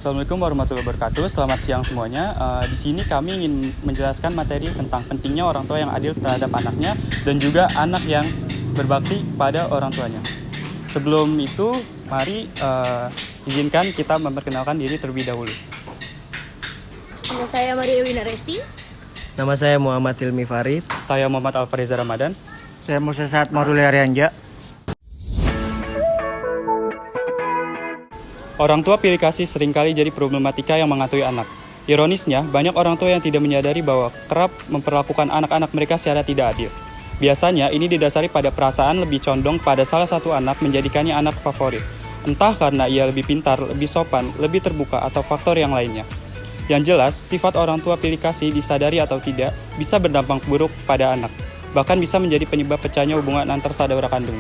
Assalamualaikum warahmatullahi wabarakatuh. Selamat siang semuanya. Di sini kami ingin menjelaskan materi tentang pentingnya orang tua yang adil terhadap anaknya dan juga anak yang berbakti pada orang tuanya. Sebelum itu, mari izinkan kita memperkenalkan diri terlebih dahulu. Nama saya Maria Winaresti. Nama saya Muhammad Hilmi Farid. Saya Muhammad Alfareza Ramadan. Saya Musa Saad Maruli Arianja. Orang tua pilih kasih seringkali jadi problematika yang menghantui anak. Ironisnya, banyak orang tua yang tidak menyadari bahwa kerap memperlakukan anak-anak mereka secara tidak adil. Biasanya, ini didasari pada perasaan lebih condong pada salah satu anak menjadikannya anak favorit. Entah karena ia lebih pintar, lebih sopan, lebih terbuka, atau faktor yang lainnya. Yang jelas, sifat orang tua pilih kasih disadari atau tidak bisa berdampak buruk pada anak. Bahkan bisa menjadi penyebab pecahnya hubungan antar saudara kandung.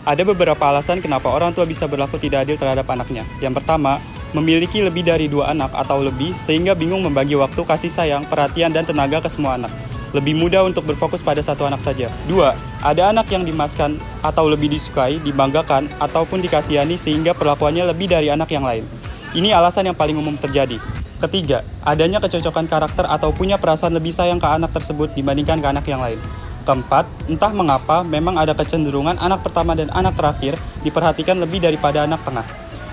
Ada beberapa alasan kenapa orang tua bisa berlaku tidak adil terhadap anaknya. Yang pertama, memiliki lebih dari 2 anak atau lebih sehingga bingung membagi waktu, kasih sayang, perhatian, dan tenaga ke semua anak. Lebih mudah untuk berfokus pada satu anak saja. 2. Ada anak yang dimaskan atau lebih disukai, dibanggakan, ataupun dikasihani sehingga perlakuannya lebih dari anak yang lain. Ini alasan yang paling umum terjadi. Ketiga, adanya kecocokan karakter atau punya perasaan lebih sayang ke anak tersebut dibandingkan ke anak yang lain. Keempat, entah mengapa memang ada kecenderungan anak pertama dan anak terakhir diperhatikan lebih daripada anak tengah.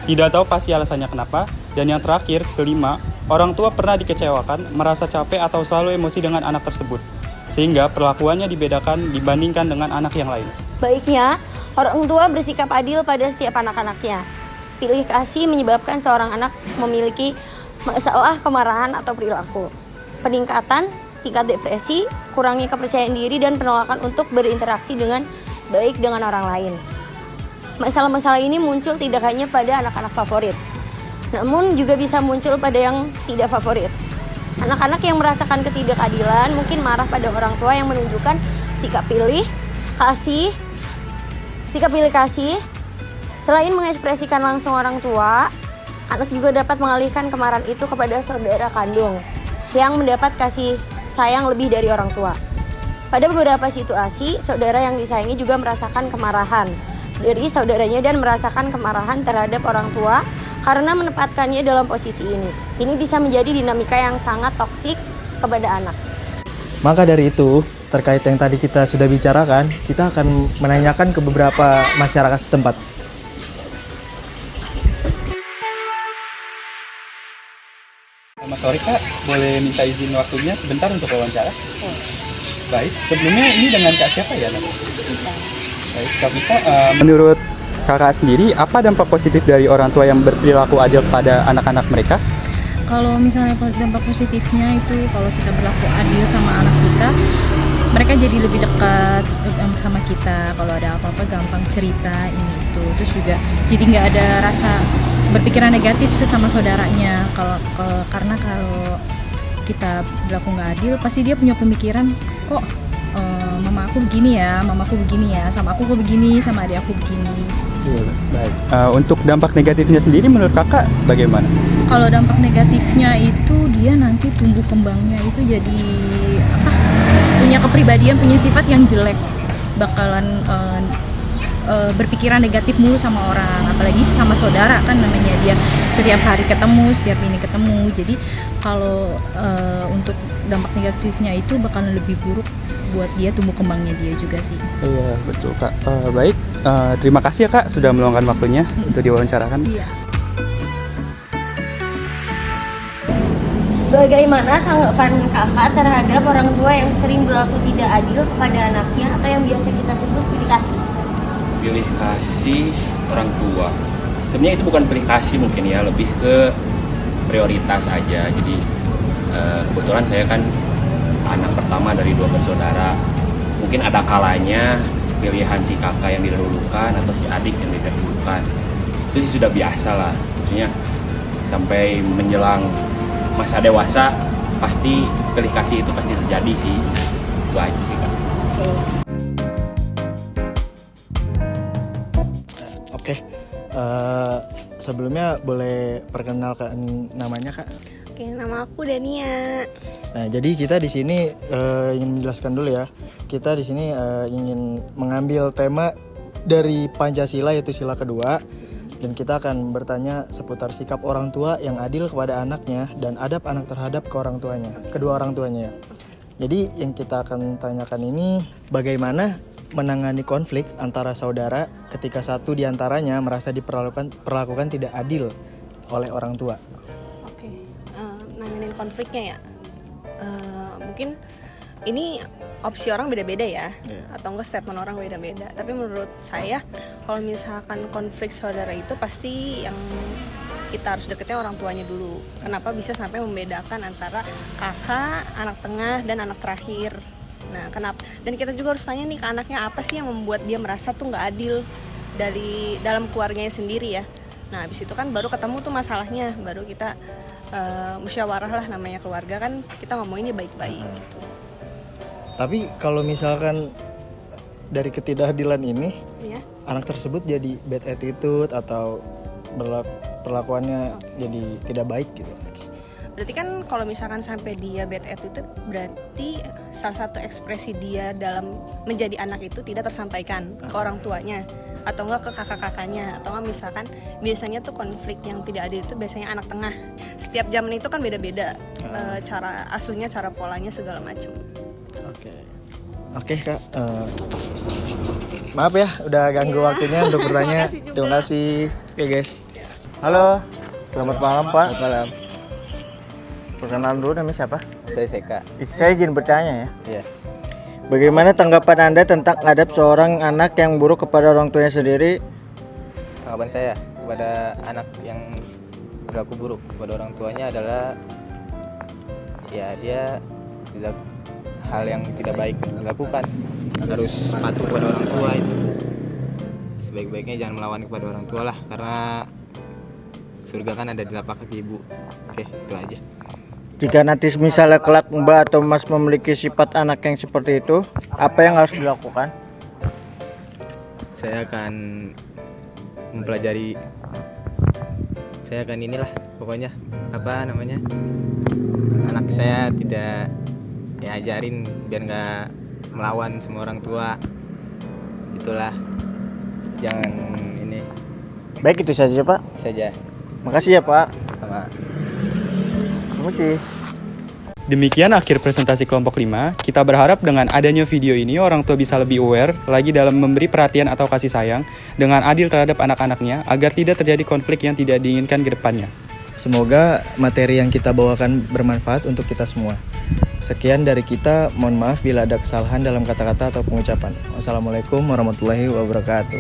Tidak tahu pasti alasannya kenapa. Dan yang terakhir, kelima, orang tua pernah dikecewakan, merasa capek atau selalu emosi dengan anak tersebut. Sehingga perlakuannya dibedakan dibandingkan dengan anak yang lain. Baiknya, orang tua bersikap adil pada setiap anak-anaknya. Pilih kasih menyebabkan seorang anak memiliki masalah kemarahan atau perilaku. Peningkatan tingkat depresi, kurangnya kepercayaan diri, dan penolakan untuk berinteraksi dengan baik dengan orang lain. Masalah-masalah ini muncul tidak hanya pada anak-anak favorit, namun juga bisa muncul pada yang tidak favorit. Anak-anak yang merasakan ketidakadilan mungkin marah pada orang tua yang menunjukkan sikap pilih kasih. Selain mengekspresikan langsung orang tua, anak juga dapat mengalihkan kemarahan itu kepada saudara kandung yang mendapat kasih sayang lebih dari orang tua. Pada beberapa situasi, saudara yang disayangi juga merasakan kemarahan dari saudaranya dan merasakan kemarahan terhadap orang tua karena menempatkannya dalam posisi ini. Ini bisa menjadi dinamika yang sangat toksik kepada anak. Maka dari itu, terkait yang tadi kita sudah bicarakan, kita akan menanyakan ke beberapa masyarakat setempat. Selamat sore Kak, boleh minta izin waktunya sebentar untuk wawancara? Baik, sebelumnya ini dengan Kak siapa ya? Baik, Kak Vita, menurut Kakak sendiri, apa dampak positif dari orang tua yang berperilaku adil pada anak-anak mereka? Kalau misalnya dampak positifnya itu kalau kita berlaku adil sama anak kita, mereka jadi lebih dekat sama kita. Kalau ada apa-apa gampang cerita ini itu. Terus juga jadi nggak ada rasa berpikiran negatif sesama saudaranya. Karena kalau kita berlaku nggak adil, pasti dia punya pemikiran kok mamaku begini ya, sama aku kok begini, sama adik aku begini. Baik. Untuk dampak negatifnya sendiri menurut Kakak bagaimana? Kalau dampak negatifnya itu dia nanti tumbuh kembangnya itu jadi punya kepribadian, punya sifat yang jelek, bakalan berpikiran negatif mulu sama orang, apalagi sama saudara kan namanya dia setiap hari ketemu, setiap ini ketemu. Jadi kalau untuk dampak negatifnya itu bakalan lebih buruk buat dia tumbuh kembangnya dia juga sih. Iya betul Kak. Baik, terima kasih ya Kak sudah meluangkan waktunya untuk diwawancarakan. Iya. Bagaimana tanggapan kakak terhadap orang tua yang sering berlaku tidak adil kepada anaknya atau yang biasa kita sebut pilih kasih? Pilih kasih orang tua. Sebenarnya itu bukan pilih kasih mungkin ya, lebih ke prioritas aja. Jadi kebetulan saya kan anak pertama dari 2 bersaudara. Mungkin ada kalanya pilihan si kakak yang didahulukan atau si adik yang didahulukan. Itu sih sudah biasa lah. Maksudnya sampai menjelang masa dewasa pasti pilih kasih itu pasti terjadi sih. Itu aja sih Kak. Oke, sebelumnya boleh perkenalkan namanya Kak? Oke, nama aku Dania. Nah, jadi kita di sini ingin menjelaskan dulu ya. Kita di sini ingin mengambil tema dari Pancasila, yaitu sila kedua, Dan kita akan bertanya seputar sikap orang tua yang adil kepada anaknya dan adab anak terhadap kedua orang tuanya ya. Jadi yang kita akan tanyakan ini, bagaimana menangani konflik antara saudara ketika satu di antaranya merasa diperlakukan tidak adil oleh orang tua. Oke, nanganin konfliknya ya. Mungkin ini opsi orang beda-beda ya, atau enggak statement orang beda-beda. Tapi menurut saya, kalau misalkan konflik saudara itu pasti yang kita harus deketnya orang tuanya dulu. Kenapa bisa sampai membedakan antara kakak, anak tengah, dan anak terakhir? Nah, kenapa? Dan kita juga harus tanya nih ke anaknya, apa sih yang membuat dia merasa tuh nggak adil dari dalam keluarganya sendiri ya. Nah, habis itu kan baru ketemu tuh masalahnya, baru kita musyawarah lah, namanya keluarga kan, kita ngomonginnya baik-baik gitu. Tapi kalau misalkan dari ketidakadilan ini, Iya. anak tersebut jadi bad attitude atau perlakuannya jadi tidak baik gitu. Berarti kan kalau misalkan sampai dia bad attitude, berarti salah satu ekspresi dia dalam menjadi anak itu tidak tersampaikan ke orang tuanya, atau enggak ke kakak-kakaknya, atau enggak misalkan biasanya tuh konflik yang tidak adil itu biasanya anak tengah. Setiap zaman itu kan beda-beda cara asuhnya, cara polanya segala macam. Oke Kak, maaf ya udah ganggu waktunya untuk bertanya. Terima kasih. Oke guys. Halo, selamat malam Pak. Selamat malam. Perkenalan dulu, namanya siapa? Saya Seka. Saya izin bertanya ya. Iya. Bagaimana tanggapan Anda tentang adab seorang anak yang buruk kepada orang tuanya sendiri? Tanggapan saya kepada anak yang berlaku buruk kepada orang tuanya adalah ya dia tidak hal yang tidak baik dilakukan, harus patuh kepada orang tua. Itu sebaik-baiknya jangan melawan kepada orang tua lah, karena surga kan ada di telapak kaki ibu. Oke, itu aja. Jika nanti misalnya kelak Mbak atau Mas memiliki sifat anak yang seperti itu, apa yang harus dilakukan? Saya akan mempelajari, saya akan inilah pokoknya apa namanya, anak saya tidak ya ajarin biar nggak melawan semua orang tua, itulah, jangan ini. Baik, itu saja Pak. Saja. Makasih ya Pak. Sama. Makasih. Demikian akhir presentasi kelompok 5. Kita berharap dengan adanya video ini orang tua bisa lebih aware lagi dalam memberi perhatian atau kasih sayang dengan adil terhadap anak-anaknya agar tidak terjadi konflik yang tidak diinginkan ke depannya. Semoga materi yang kita bawakan bermanfaat untuk kita semua. Sekian dari kita, mohon maaf bila ada kesalahan dalam kata-kata atau pengucapan. Wassalamualaikum warahmatullahi wabarakatuh.